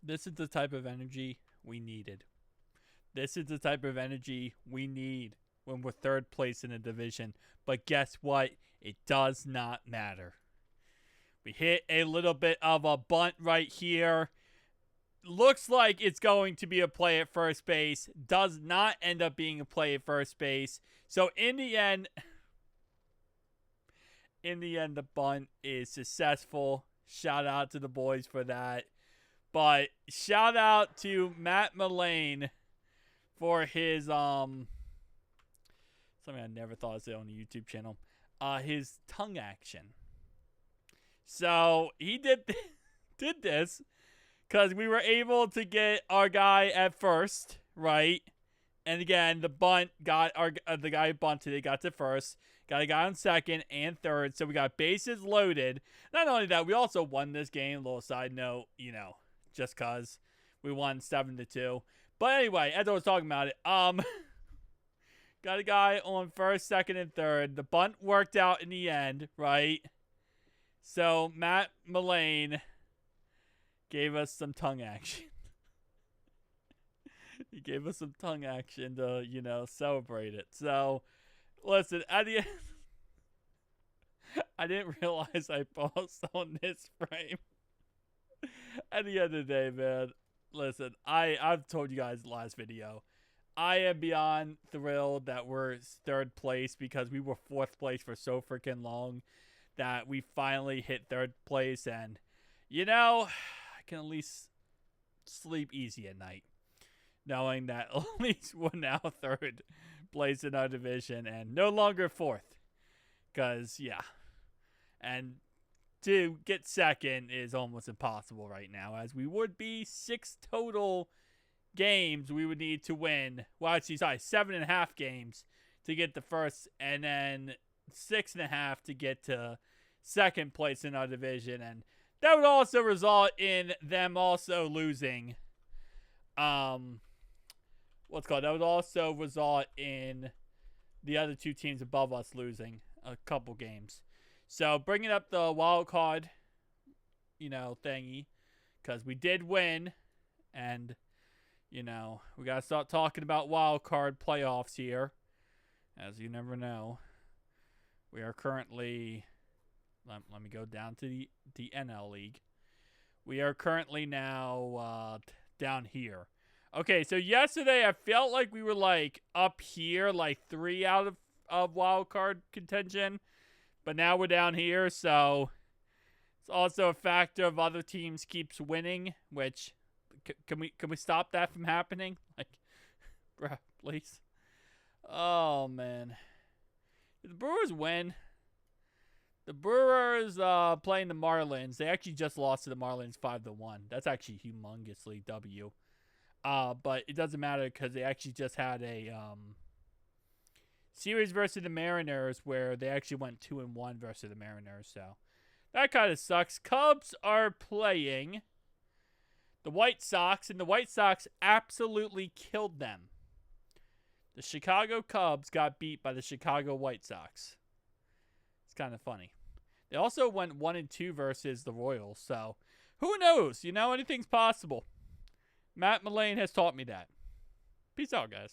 This is the type of energy we needed. This is the type of energy we need when we're third place in a division. But guess what? It does not matter. We hit a little bit of a bunt right here. Looks like it's going to be a play at first base. Does not end up being a play at first base. So in the end, the bunt is successful. Shout out to the boys for that. But shout out to Matt Mclain for his something I never thought I'd say on the YouTube channel. His tongue action. So he did this because we were able to get our guy at first, right? And again, the bunt got the guy who bunted it got to first. Got a guy on second and third, so we got bases loaded. Not only that, we also won this game. Little side note, just cause we won 7-2. But anyway, as I was talking about it, got a guy on first, second, and third. The bunt worked out in the end, right? So Matt Mclain gave us some tongue action. He gave us some tongue action to, celebrate it. So, listen, at the end, I didn't realize I paused on this frame. At the end of the day, man, listen, I've told you guys last video, I am beyond thrilled that we're third place because we were fourth place for so freaking long that we finally hit third place. And, I can at least sleep easy at night, knowing that at least we're now third place in our division and no longer fourth. Because, yeah. And to get second is almost impossible right now, as we would be 6 total games we would need to win. Well, actually, sorry, 7.5 games to get the first, and then 6.5 to get to second place in our division. And that would also result in them also losing. That would also result in the other 2 teams above us losing a couple games. So bringing up the wild card, thingy, because we did win, and we gotta start talking about wild card playoffs here, as you never know. We are currently, let me go down to the NL League. We are currently now down here. Okay, so yesterday I felt like we were up here, 3 out of wild card contention. But now we're down here, so it's also a factor of other teams keeps winning, which can we stop that from happening? Bruh, please. Oh man. Did the Brewers win? The Brewers playing the Marlins. They actually just lost to the Marlins 5-1. That's actually humongously W. But it doesn't matter because they actually just had a series versus the Mariners where they actually went 2-1 versus the Mariners. So that kind of sucks. Cubs are playing the White Sox, and the White Sox absolutely killed them. The Chicago Cubs got beat by the Chicago White Sox. It's kind of funny. They also went 1-2 versus the Royals. So who knows? Anything's possible. Matt Mclain has taught me that. Peace out, guys.